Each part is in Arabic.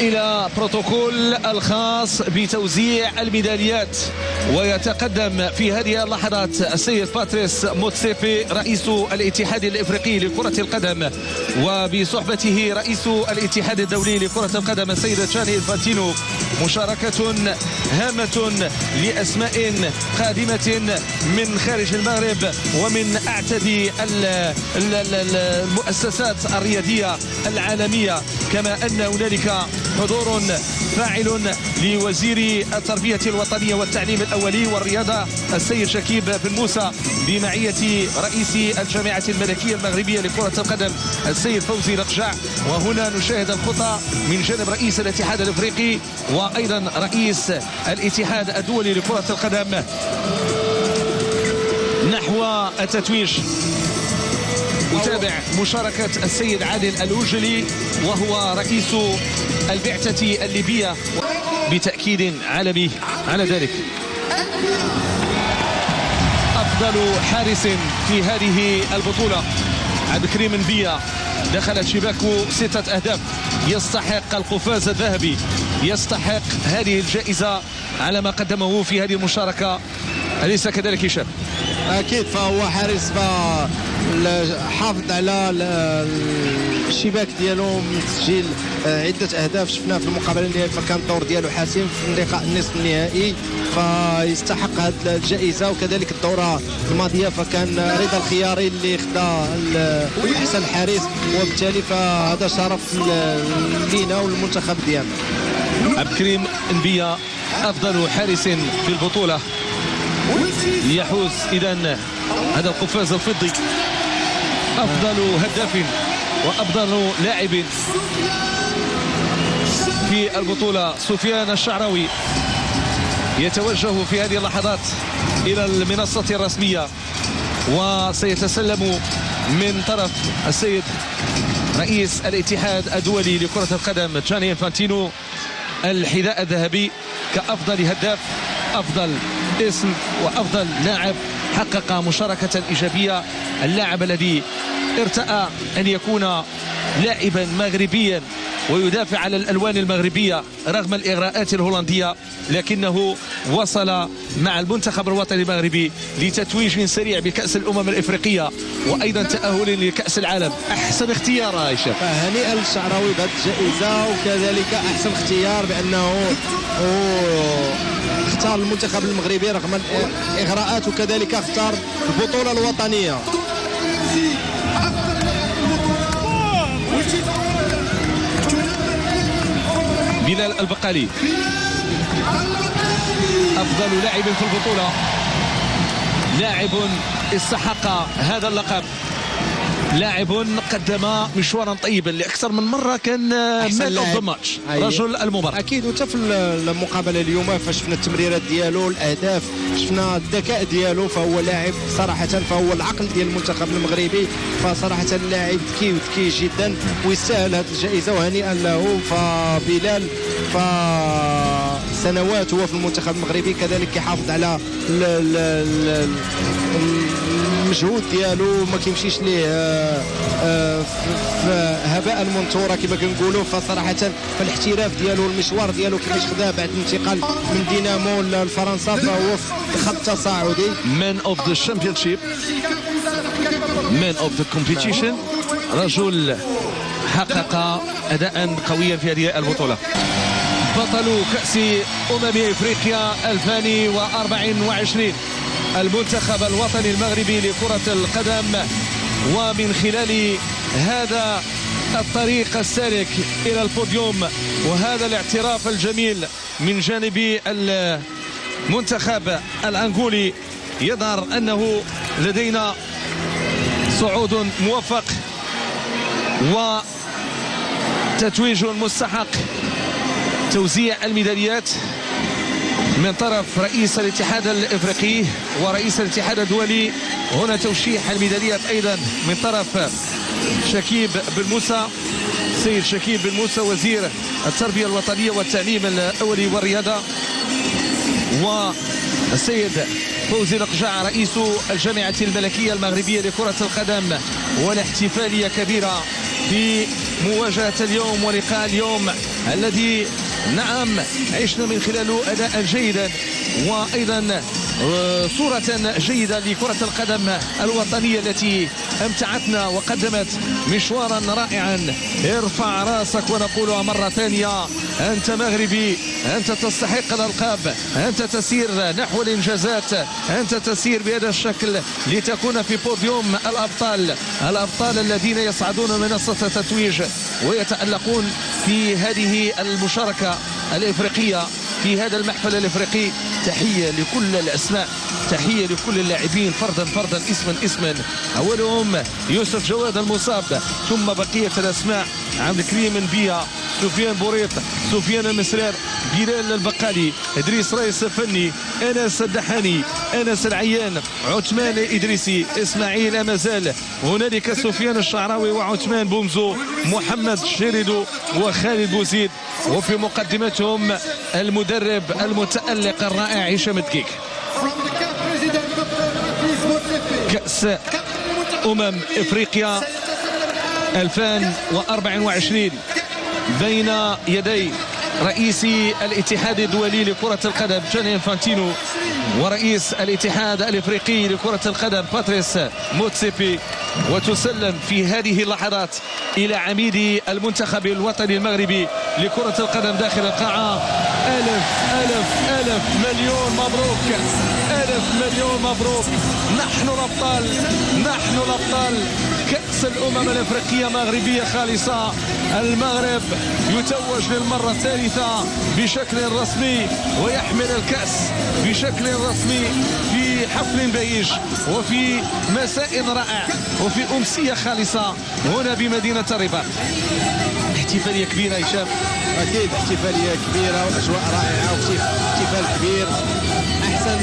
إلى بروتوكول الخاص بتوزيع الميداليات، ويتقدم في هذه اللحظات السيد باتريس موتسيبي رئيس الاتحاد الإفريقي لكرة القدم، وبصحبته رئيس الاتحاد الدولي لكرة القدم السيد جاني انفانتينو. مشاركة هامة لأسماء قادمة من خارج المغرب ومن أعتدي المؤسسات الرياضية العالمية، كما أن هنالك حضور فاعل لوزير التربية الوطنية والتعليم الأولي والرياضة السيد شكيب بن موسى بمعية رئيس الجامعة الملكية المغربية لكرة القدم السيد فوزي لقجع. وهنا نشاهد الخطى من جانب رئيس الاتحاد الافريقي وايضا رئيس الاتحاد الدولي لكرة القدم نحو التتويج. أتابع مشاركة السيد عادل الأوجلي وهو رئيس البعثة الليبية بتأكيد عالمي على ذلك. أفضل حارس في هذه البطولة عبد الكريم نبية، دخلت شباكه 6 أهداف، يستحق القفاز الذهبي، يستحق هذه الجائزة على ما قدمه في هذه المشاركة، أليس كذلك هشام؟ أكيد، فهو حارس حافظ على الشباك ديالو من تسجيل عدة أهداف شفناه في المقابلة النهائية، فكان الدور ديالو حاسم في اللقاء النصف النهائي، فيستحق هذه الجائزة. وكذلك الدورة الماضية فكان رضا الخياري اللي خدا أحسن حارس، وبالتالي فهذا شرف لينا والمنتخب ديالنا. عبد الكريم نبية أفضل حارس في البطولة، يحوز إذن هذا القفاز الفضي. أفضل هداف وأفضل لاعب في البطولة سفيان الشعراوي يتوجه في هذه اللحظات إلى المنصة الرسمية، وسيتسلم من طرف السيد رئيس الاتحاد الدولي لكرة القدم جاني انفانتينو الحذاء الذهبي كأفضل هداف، أفضل اسم وأفضل لاعب حقق مشاركة إيجابية، اللاعب الذي ارتأى أن يكون لاعبا مغربيا ويدافع على الألوان المغربية رغم الإغراءات الهولندية، لكنه وصل مع المنتخب الوطني المغربي لتتويج سريع بكأس الأمم الإفريقية وأيضا تأهل لكأس العالم. أحسن اختيار هشام، هنيئا للشعراوي بهذه الجائزة، وكذلك أحسن اختيار بأنه اختار المنتخب المغربي رغم الإغراءات، وكذلك اختار البطولة الوطنية. بلال البقالي أفضل لاعب في البطولة، لاعب استحق هذا اللقب، لاعب قدم مشوارا طيبا لأكثر من مرة، كان مان اوف ذا ماتش، رجل المباراة. أكيد، وفي المقابلة اليوم فشفنا التمريرات ديالو، الأهداف، شفنا الذكاء ديالو، فهو لاعب صراحة، فهو العقل ديال المنتخب المغربي، فصراحة لاعب ذكي وذكي جدا ويستاهل هذه الجائزة، وهنيئا له. فبلال سنوات هو في المنتخب المغربي، كذلك يحافظ على المجهود ديالو، ما كيمشيش ليه هباء منثورا كما كنقولوا. فصراحه فالاحتراف ديالو المشوار ديالو كيفاش خداه بعد الانتقال من دينامو لفرنسا، فهو في خط تصاعدي. مان اوف ذا شامبيونشيب، مان اوف ذا كومبيتيشن، رجل حقق اداء قويا في هذه البطوله. بطل كأس افريقيا 2024 المنتخب الوطني المغربي لكرة القدم، ومن خلال هذا الطريق السالك إلى البوديوم وهذا الاعتراف الجميل من جانب المنتخب الأنغولي يظهر أنه لدينا صعود موفق وتتويج مستحق. توزيع الميداليات من طرف رئيس الاتحاد الافريقي ورئيس الاتحاد الدولي، هنا توشيح الميداليات ايضا من طرف شكيب بن موسى، سيد شكيب بن موسى وزير التربيه الوطنيه والتعليم الاولي والرياضه، والسيد فوزي لقجع رئيس الجامعه الملكيه المغربيه لكره القدم. والاحتفاليه كبيره في مواجهة اليوم ولقاء اليوم الذي نعم عشنا من خلاله أداء جيدا وأيضا صورة جيدة لكرة القدم الوطنية التي امتعتنا وقدمت مشوارا رائعا. ارفع راسك ونقولها مرة ثانية، أنت مغربي، أنت تستحق الألقاب، أنت تسير نحو الإنجازات، أنت تسير بهذا الشكل لتكون في بوديوم الأبطال الذين يصعدون منصة التتويج ويتألقون في هذه المشاركة الإفريقية في هذا المحفل الإفريقي. تحية لكل الأسماء، تحية لكل اللاعبين فردا اسما، أولهم يوسف جواد المصاب، ثم بقية الأسماء عبد الكريم نبيا، سفيان بوريط، سفيان المسرار، بلال البقالي، إدريس رئيس فني، أنس الدحاني، أنس العيان، عثمان إدريسي، إسماعيل أمازال، هنالك سفيان الشعراوي وعثمان بومزو، محمد شيريدو وخالد بوزيد، وفي مقدمتهم المدرب المتألق الرائع هشام الدقيق. كأس إفريقيا 2024 بين يدي رئيس الاتحاد الدولي لكرة القدم جاني انفانتينو ورئيس الاتحاد الافريقي لكرة القدم باتريس موتسيبي، وتسلم في هذه اللحظات الى عميد المنتخب الوطني المغربي لكرة القدم داخل القاعة. ألف مليون مبروك، ألف مليون مبروك. نحن الأبطال، كأس الأمم الأفريقية مغربية خالصة. المغرب يتوج للمرة الثالثة بشكل رسمي ويحمل الكأس بشكل رسمي في حفل بهيج وفي مساء رائع وفي أمسية خالصة هنا بمدينة الرباط. احتفالية كبيرة هشام. أكيد احتفالية كبيرة وأجواء رائعة واحتفال كبير. أحسن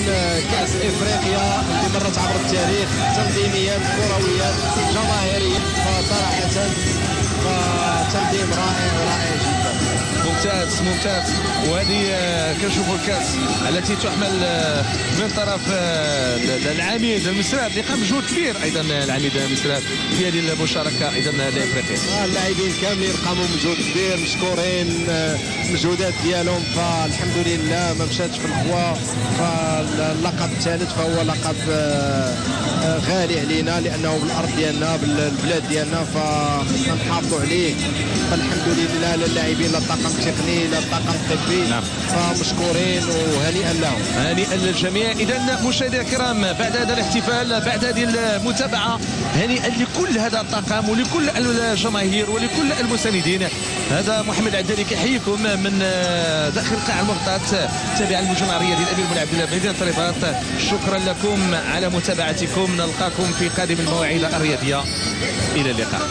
كأس إفريقيا اللي مرت عبر التاريخ، تنظيميا كرويا جماهيريا، فصراحة فتنظيم رائع جدا. ممتاز. وهذه كنشوفوا الكاس التي تحمل من طرف العميد المسرات اللي قام بجهود كبير، ايضا العميد المسرات في هذه المشاركه ايضا الافريقيه. اللاعبين كاملين قاموا بمجهود كبير، مشكورين المجهودات ديالهم، فالحمد لله ما مشاتش في الخوا. فاللقب الثالث فهو لقب غالي علينا لانه بالارض ديالنا بالبلاد ديالنا، فخصنا نحافظوا عليه. فالحمد لله للاعبين، لا الطاقم التقني لا الطاقم الطبي، نعم. فمشكورين وهنيئا لهم. هنيئا للجميع. اذا مشاهدينا الكرام، بعد هذا الاحتفال، بعد هذه المتابعه، هنيئا لكل هذا الطاقم ولكل الجماهير ولكل المساندين. هذا محمد عدالي كيحييكم من داخل قاع المغطاة تابع المجمع الرياضي الامير بن عبد الله بمدينه الرباط. شكرا لكم على متابعتكم، نلقاكم في قادم المواعيد الرياضيه. الى اللقاء.